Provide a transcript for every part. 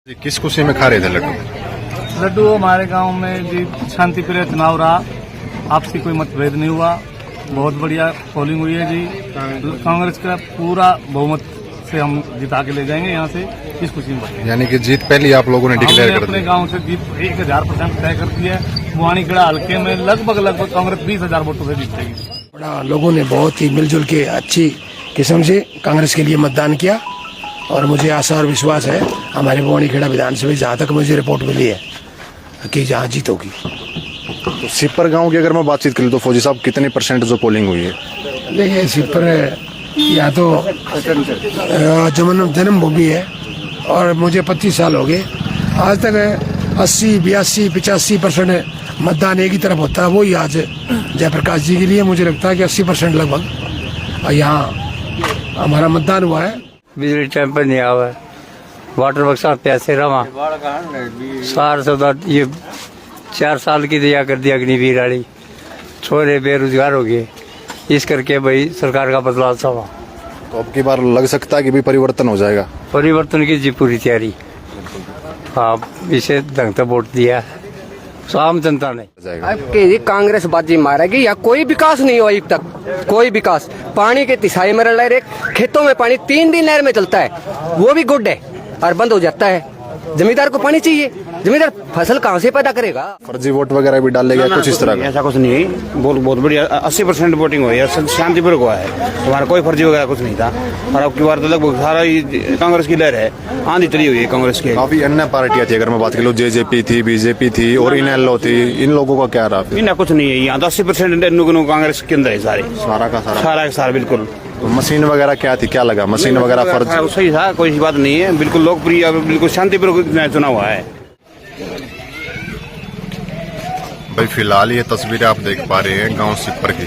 किस खुशी में खा रहे थे लड्डू? लड्डू हमारे गांव में जी शांति प्रिय चुनाव रहा, आपसी कोई मतभेद नहीं हुआ, बहुत बढ़िया पोलिंग हुई है जी। कांग्रेस का पूरा बहुमत से हम जिता के ले जाएंगे यहाँ से, इस खुशी में। यानी कि जीत पहले आप लोगों ने डिक्लेयर कर दी। अपने गांव से जीत 1000% तय कर दी है। बुआनीखेड़ा हल्के में लगभग कांग्रेस 20,000 वोटों से जीतेगी। बड़ा लोगों ने बहुत ही मिलजुल के अच्छी किस्म से कांग्रेस के लिए मतदान किया और मुझे आशा और विश्वास है हमारे बुआनीखेड़ा विधानसभा जहाँ तक मुझे रिपोर्ट मिली है कि जहाँ जीत होगी। तो सिपर गांव की अगर मैं बातचीत करूँ तो फौजी साहब कितने % जो पोलिंग हुई है? देखिए सिपर या तो जन्मभूमि है और मुझे 25 साल हो गए, आज तक 80, 82, 85% मतदान एक ही तरफ होता है। वही आज जयप्रकाश जी के लिए मुझे लगता है कि 80% लगभग यहाँ हमारा मतदान हुआ है। बिजली टाइम पर नहीं आवा, वाटर बक्सा पैसे रवा सार सौदा ये 4 साल की दिया कर दिया अग्निवीर वाली, छोरे बेरोजगार हो गए, इस करके भाई सरकार का बदलाव था। तो अब की बार लग सकता है कि भी परिवर्तन हो जाएगा। परिवर्तन की जी पूरी तैयारी, हाँ इसे ढंग से वोट दिया आम जनता ने। आपके कांग्रेस बाजी मारेगी या कोई विकास नहीं हुआ अब तक, कोई विकास। पानी के तिसाई में रह रहे खेतों में पानी 3 दिन नहर में चलता है, वो भी गुड है और बंद हो जाता है। जमींदार को पानी चाहिए, जमींदार फसल कहाँ से पैदा करेगा? फर्जी वोट वगैरह भी डाले गए कुछ इस तरह का? ऐसा कुछ नहीं है, बहुत बढ़िया 80% वोटिंग हुई है, शांतिपूर्वक हुआ है, हमारा कोई फर्जी वगैरह कुछ नहीं था। और अब की बार तो लगभग सारा कांग्रेस की लहर है, आंधी चली हुई है कांग्रेस की। काफी अन्य पार्टियां थी, अगर मैं बात करूँ जेजेपी थी, बीजेपी थी और इनेलो थी, इन लोगों का क्या रहा? इन्हें कुछ नहीं है, यहाँ तो 80% कांग्रेस के अंदर है सारा का सारा बिल्कुल। तो मशीन वगैरह क्या थी, क्या लगा? मशीन वगैरह फर्ज सही था, कोई बात नहीं है, बिल्कुल लोकप्रिय, बिल्कुल शांतिपूर्वक चुनाव हुआ है। भाई फिलहाल ये तस्वीरें आप देख पा रहे हैं गांव सिपर की।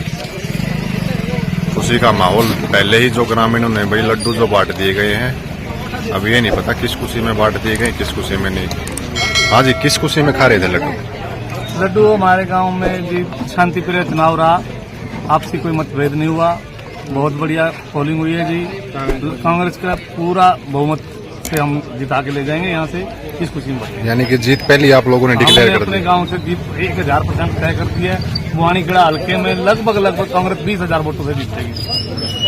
खुशी का माहौल पहले ही जो ग्रामीणों ने भाई लड्डू जो बांट दिए गए हैं, अब ये नहीं पता किस खुशी में बांट दिए गए किस खुशी में नहीं। हाँ जी, किस खुशी में खा रहे थे लड्डू? लड्डू हमारे गांव में जी शांति प्रिय चुनाव रहा, आपसी कोई मतभेद नहीं हुआ, बहुत बढ़िया पोलिंग हुई है जी। कांग्रेस का पूरा बहुमत से हम जिता के ले जाएंगे यहाँ से, इस खुशी में। यानी कि जीत पहले आप लोगों ने डिक्लेयर कर दी। अपने गांव से जीत 1000% तय कर दी है। बुआनीखेड़ा हल्के में लगभग कांग्रेस 20,000 वोटों से जीतेगी।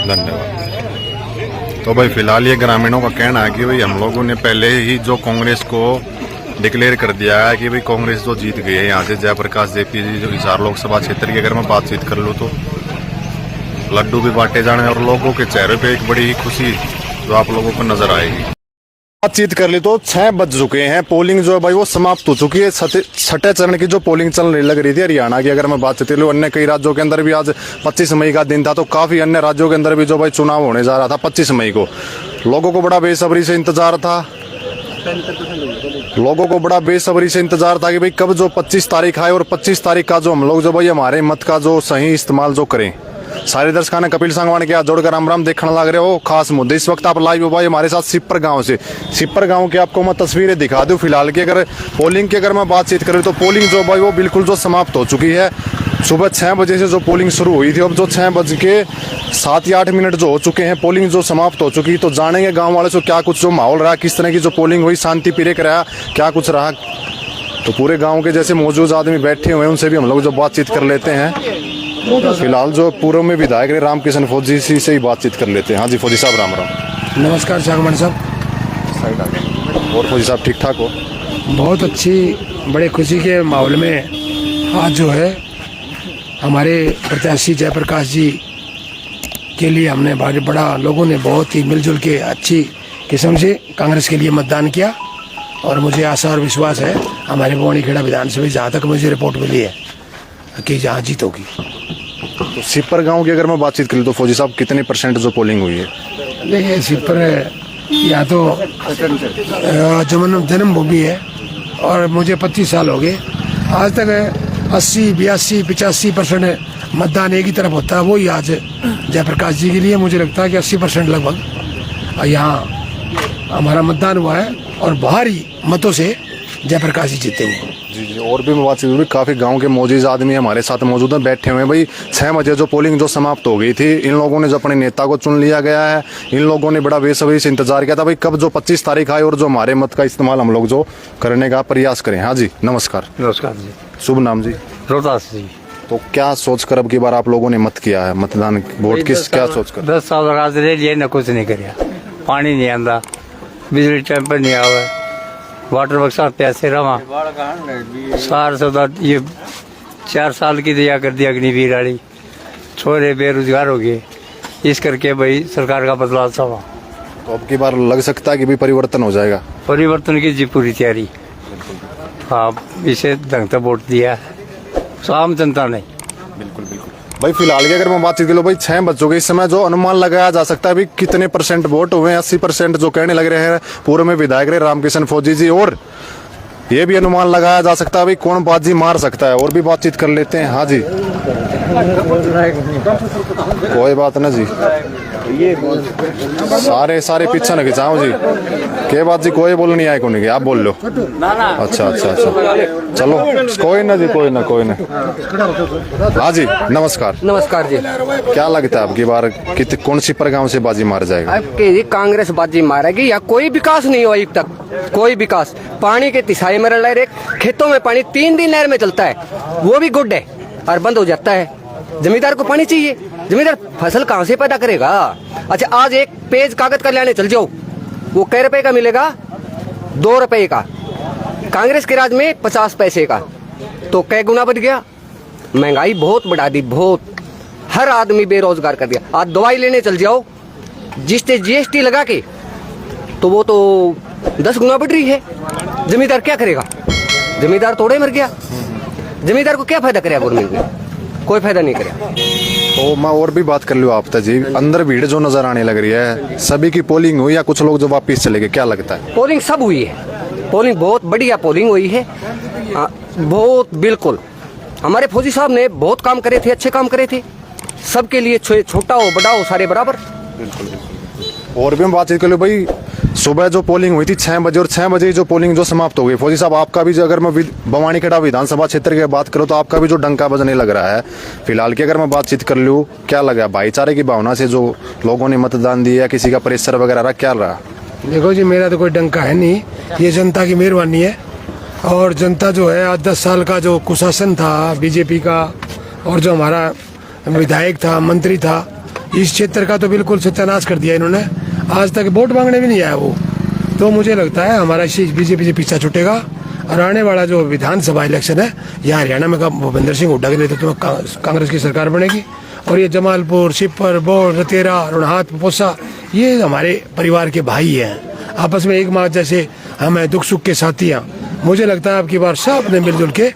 धन्यवाद। तो भाई फिलहाल ये ग्रामीणों का कहना है कि भाई हम लोगों ने पहले ही जो कांग्रेस को डिक्लेयर कर दिया है कि भाई कांग्रेस जो जीत गई है यहाँ से। जयप्रकाश जेपी जी जो हिसार लोकसभा क्षेत्र की अगर मैं बातचीत कर लूँ तो लड्डू भी बांटे जाने और लोगों के चेहरे पे एक बड़ी ही खुशी जो आप लोगों को नजर आएगी। बातचीत कर ली तो 6 बज चुके हैं, पोलिंग जो है भाई वो समाप्त हो चुकी है। छठे चरण की जो पोलिंग चलने लग रही थी हरियाणा की अगर मैं बात कर लूँ, अन्य कई राज्यों के अंदर भी आज 25 मई का दिन था, तो काफी अन्य राज्यों के अंदर भी जो भाई चुनाव होने जा रहा था 25 मई को। लोगों को बड़ा बेसब्री से इंतजार था कि भाई कब जो 25 तारीख आए और 25 तारीख का जो हम लोग जो भाई हमारे मत का जो सही इस्तेमाल जो करें। सारे दर्शकों ने कपिल संगवान के हाथ जोड़कर राम देखने लग रहे हो खास मुद्दे। इस वक्त आप लाइव हो भाई हमारे साथ सिपर गांव से। सिपर गांव की आपको मैं तस्वीरें दिखा दूं फिलहाल की। अगर पोलिंग की अगर मैं बातचीत करूं तो पोलिंग जो भाई वो बिल्कुल जो समाप्त हो चुकी है। सुबह 6 बजे से जो पोलिंग शुरू हुई थी, अब जो 6 बज के 7 या 8 मिनट जो हो चुके हैं, पोलिंग जो समाप्त हो चुकी। तो जानेंगे गाँव वाले से क्या कुछ जो माहौल रहा, किस तरह की जो पोलिंग हुई, शांति प्रिय रहा, क्या कुछ रहा। तो पूरे गाँव के जैसे मौजूद आदमी बैठे हुए हैं उनसे भी हम लोग जो बातचीत कर लेते हैं। फिलहाल जो पूर्व में विधायक रामकिशन फौजी से ही बातचीत कर लेते हैं। हाँ जी फौजी साहब, राम राम। नमस्कार सागवान साहब। और फौजी साहब ठीक ठाक हो? बहुत अच्छी, बड़े खुशी के माहौल में आज जो है हमारे प्रत्याशी जयप्रकाश जी के लिए हमने बड़ा लोगों ने बहुत ही मिलजुल के अच्छी किस्म से कांग्रेस के लिए मतदान किया और मुझे आशा और विश्वास है हमारे बुआनीखेड़ा विधानसभा जहाँ तक मुझे रिपोर्ट मिली है कि जहाँ जीत होगी। तो सिपर गांव की अगर मैं बातचीत करूँ तो फौजी साहब कितने % जो पोलिंग हुई है? देखिए सिपर या तो जन्मभूमि है और मुझे 25 साल हो गए, आज तक 80, 82, 85% मतदान एक ही तरफ होता है। वही आज जयप्रकाश जी के लिए मुझे लगता है कि 80% लगभग यहाँ हमारा मतदान हुआ है और भारी मतों से जयप्रकाश जी जीतेंगे। जी जी, और भी मैं बातचीत हुई, काफी गांव के मौजूद आदमी हमारे साथ मौजूद हैं, बैठे हुए हैं। भाई 6 बजे जो पोलिंग जो समाप्त हो गई थी, इन लोगों ने जो अपने नेता को चुन लिया गया है, इन लोगों ने बड़ा बेसब्री से इंतजार किया था भाई कब जो 25 तारीख आए और जो हमारे मत का इस्तेमाल हम लोग जो करने का प्रयास करें। हाँ जी, नमस्कार। नमस्कार जी। शुभ नाम जी? रोहतास जी। तो क्या सोचकर अब की बार आप लोगों ने मत किया है मतदान, वोट किस क्या सोचकर? 10 साल राज ले लिए ना, कुछ नहीं कराया। पानी नहीं आंदा, बिजली टाइम पर नहीं आवे, वाटर वर्क साथ पैसे रवा सार सौदा ये 4 साल की दिया कर दिया अग्निवीर वाली, छोरे बेरोजगार हो गए, इस करके भाई सरकार का बदलाव चाहा। तो अब की बार लग सकता है कि भी परिवर्तन हो जाएगा? परिवर्तन की जी पूरी तैयारी। आप इसे ढंग से वोट दिया है, आम जनता नहीं। बिल्कुल बिल्कुल भाई। फिलहाल की अगर मैं बातचीत कर लूँ भाई 6 बच्चों के इस समय जो अनुमान लगाया जा सकता है भाई कितने % वोट हुए हैं? 80% जो कहने लग रहे हैं पूर्व में विधायक रहे रामकिशन फौजी जी, और ये भी अनुमान लगाया जा सकता है भाई कौन बाजी मार सकता है। और भी बातचीत कर लेते हैं। हाँ जी, कोई बात ना जी, सारे पीछे न खिंचाओ जी, के बात जी कोई बोल नहीं आए कौन, आप बोल लो। अच्छा अच्छा अच्छा, चलो कोई ना जी, कोई ना। हाँ जी, नमस्कार। नमस्कार जी। क्या लगता है आपकी बार कौन सी परगांव से बाजी मार जाएगा? आपके जी कांग्रेस बाजी मारेगी, या कोई विकास नहीं हुआ अब तक, कोई विकास। पानी के तिसाई में रह रहे, खेतों में पानी 3 दिन नहर में चलता है, वो भी गुड है और बंद हो जाता है। जमींदार को पानी चाहिए, जमींदार फसल कहाँ से पैदा करेगा? अच्छा, आज एक पेज कागज का लाने चल जाओ, वो कै रुपए का मिलेगा? 2 रुपए का। कांग्रेस के राज में 50 पैसे का, तो कै गुना बढ़ गया। महंगाई बहुत बढ़ा दी, बहुत। हर आदमी बेरोजगार कर दिया। आज दवाई लेने चल जाओ, जिससे GST लगा के, तो वो तो 10 गुना बढ़ रही है। जमींदार क्या करेगा? जमींदार तोड़े मर गया। जमींदार को क्या फायदा करेगा गवर्नमेंट ने? कोई फायदा नहीं करेगा। तो मैं और भी बात कर लूँ आप जी, अंदर भीड़ जो नजर आने लग रही है, सभी की पोलिंग हुई या कुछ लोग जो वापिस चले गए, क्या लगता है? पोलिंग सब हुई है, पोलिंग बहुत बढ़िया पोलिंग हुई है। बहुत बिल्कुल। हमारे फौजी साहब ने बहुत काम करे थे, अच्छे काम करे थे। सबके लिए छोटा हो बड़ा हो सारे बराबर। और भी हम बातचीत कर लो भाई, सुबह जो पोलिंग हुई थी 6 बजे और 6 बजे जो पोलिंग जो समाप्त हो गई, फौजी साहब आपका भी, अगर मैं बवानीखेड़ा विधानसभा क्षेत्र की बात करूँ तो आपका भी जो डंका बजने लग रहा है फिलहाल की अगर मैं बातचीत कर लूँ, क्या लगा भाईचारे की भावना से जो लोगों ने मतदान दिया, किसी का प्रेशर वगैरह रहा, क्या रहा? देखो जी, मेरा तो कोई डंका है नहीं, ये जनता की मेहरबानी है। और जनता जो है, आज 10 साल का जो कुशासन था बीजेपी का, और जो हमारा विधायक था, मंत्री था, इस क्षेत्र का तो बिल्कुल सत्यानाश कर दिया इन्होंने। आज तक वोट मांगने भी नहीं आया वो। तो मुझे लगता है हमारा बीजेपी से पीछा छूटेगा, और आने वाला जो विधानसभा इलेक्शन है, यहाँ हरियाणा में भूपेंद्र सिंह हुड्डा के नेतृत्व में कांग्रेस की सरकार बनेगी। और ये जमालपुर, शिवपुर, बौड़, रतेरा, रुणहात, पोसा, ये हमारे परिवार के भाई हैं, आपस में एक माँ जैसे हम हैं, दुख सुख के साथी हैं। मुझे लगता है आपकी बार सब ने मिलजुल के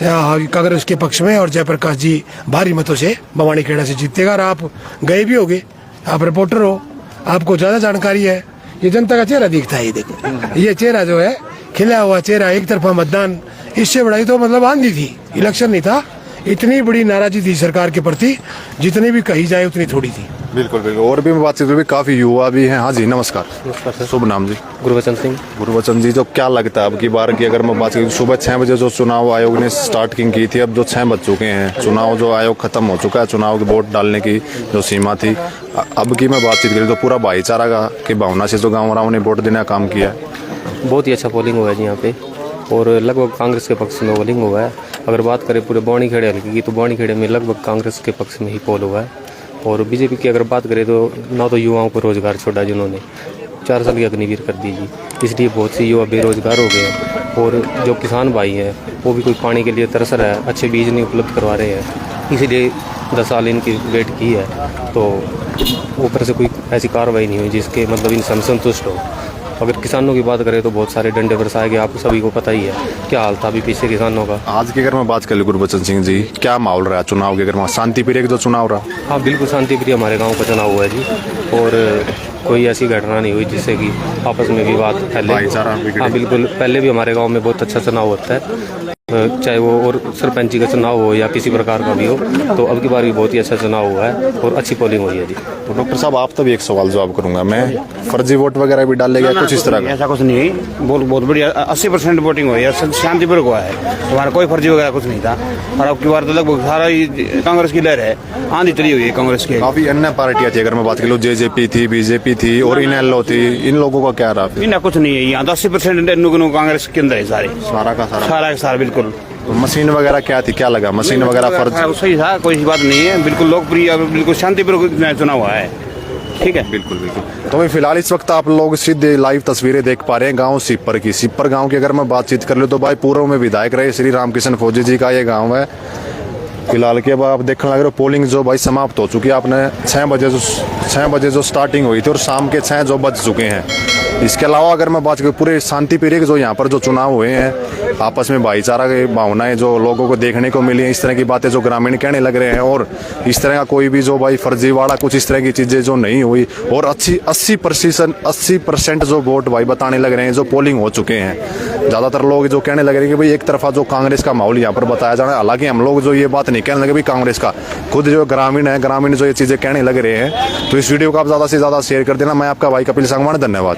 कांग्रेस के पक्ष में, और जयप्रकाश जी भारी मतों से बवानीखेड़ा से जीतेगा। और आप गए भी होगे, आप रिपोर्टर हो, आपको ज्यादा जानकारी है। ये जनता का चेहरा दिखता है, ये देखो, ये चेहरा जो है खिला हुआ चेहरा, एक तरफा मतदान, इससे बड़ा तो मतलब आंधी थी, इलेक्शन नहीं था। इतनी बड़ी नाराजगी थी सरकार के प्रति, जितनी भी कही जाए उतनी थोड़ी थी। बिल्कुल बिल्कुल। और भी बातचीत हुई, काफी युवा भी हैं। हाँ जी, नमस्कार। नमस्कार। शुभ नाम जी? गुरबचन सिंह। गुरबचन जी, जो क्या लगता है अब की बार की अगर मैं बात करूँ, सुबह 6 बजे जो चुनाव आयोग ने स्टार्टिंग की थी, अब जो 6 बज चुके हैं, चुनाव जो आयोग खत्म हो चुका है, चुनाव की वोट डालने की जो सीमा थी, अब की मैं बातचीत करूँ तो पूरा भाईचारा की भावना से जो गाँव वालों ने वोट देने का काम किया है। बहुत ही अच्छा पोलिंग हुआ है जी यहाँ पे, और लगभग कांग्रेस के पक्ष में पोलिंग हुआ है। अगर बात करें पूरे बवानीखेड़े हल्के की, तो बवानीखेड़े में लगभग कांग्रेस के पक्ष में ही पोल हुआ है। और बीजेपी की अगर बात करें तो ना तो युवाओं को रोजगार छोड़ा जिन्होंने, 4 साल की अग्निवीर कर दी जी, इसलिए बहुत से युवा बेरोजगार हो गए हैं। और जो किसान भाई हैं वो भी कोई पानी के लिए तरस रहा है, अच्छे बीज नहीं उपलब्ध करवा रहे हैं, इसीलिए 10 साल इनकी वेट की है। तो ऊपर से कोई ऐसी कार्रवाई नहीं हुई जिसके मतलब इनसे हम संतुष्ट हो। अगर किसानों की बात करें तो बहुत सारे डंडे बरसाए गए, आप सभी को पता ही है क्या हाल था अभी पीछे किसानों का। आज की अगर मैं बात कर लूँ गुरबचन सिंह जी, क्या माहौल रहा चुनाव के? अगर शांति प्रिय जो चुनाव रहा? हाँ बिल्कुल शांति प्रिय हमारे गांव का चुनाव हुआ है जी, और कोई ऐसी घटना नहीं हुई जिससे कि आपस में विवाद फैले। भाईचारा बिगड़े। हाँ बिल्कुल, पहले भी हमारे गांव में बहुत अच्छा चुनाव होता है। चाहे वो और सरपंची का चुनाव हो या किसी प्रकार का भी हो, तो अब की बार भी बहुत ही अच्छा चुनाव हुआ है और अच्छी पोलिंग हुई है जी। तो डॉक्टर साहब आप तब एक सवाल जवाब करूंगा मैं, फर्जी वोट वगैरह भी डाले गए कुछ इस तरह का? ऐसा कुछ नहीं है, बहुत बढ़िया 80% वोटिंग हुई है, शांतिपूर्वक हुआ है, हमारा कोई फर्जी वगैरह कुछ नहीं था। और अब की बार तो लगभग सारा ही कांग्रेस की लहर है, आंधी चली हुई है कांग्रेस की। काफी अन्य पार्टियां थी, अगर मैं बात कर लूँ जेजेपी थी, बीजेपी थी और इनेलो थी, इन लोगों का क्या रहा? इन्हें कुछ नहीं है, यहाँ तो 80% कांग्रेस के अंदर है सारा का सारा बिल्कुल। तो मशीन वगैरह क्या थी, क्या लगा मशीन वगैरह फर्ज? सही था, कोई बात नहीं है, बिल्कुल लोकप्रिय, बिल्कुल शांतिपूर्वक चुनाव हुआ है। ठीक है, बिल्कुल बिल्कुल। तो भाई फिलहाल इस वक्त आप लोग सीधे लाइव तस्वीरें देख पा रहे हैं गांव सिपर की। सिपर गांव की अगर मैं बातचीत कर लूँ तो भाई पूर्व में विधायक रहे श्री रामकिशन फौजी जी का ये गांव है। फिलहाल के बाद आप देखने लग रहे हो पोलिंग जो भाई समाप्त हो चुकी है। आपने 6 बजे जो स्टार्टिंग हुई थी और शाम के 6 जो बज चुके हैं। इसके अलावा अगर मैं बात करूँ पूरे शांतिप्रिय जो यहाँ पर जो चुनाव हुए हैं, आपस में भाईचारा की भावनाएं जो लोगों को देखने को मिली हैं, इस तरह की बातें जो ग्रामीण कहने लग रहे हैं, और इस तरह का कोई भी जो भाई फर्जीवाड़ा कुछ इस तरह की चीज़ें जो नहीं हुई, और 80% जो वोट भाई बताने लग रहे हैं, जो पोलिंग हो चुके हैं। ज़्यादातर लोग जो कहने लग रहे हैं कि भाई एक तरफा जो कांग्रेस का माहौल यहाँ पर बताया जा रहा है। हालांकि हम लोग जो ये बात नहीं कहने लगे भाई कांग्रेस का, खुद जो ग्रामीण है, ग्रामीण जो ये चीज़ें कहने लग रहे हैं। तो इस वीडियो को आप ज़्यादा से ज़्यादा शेयर कर देना। मैं आपका भाई कपिल संगवान, धन्यवाद।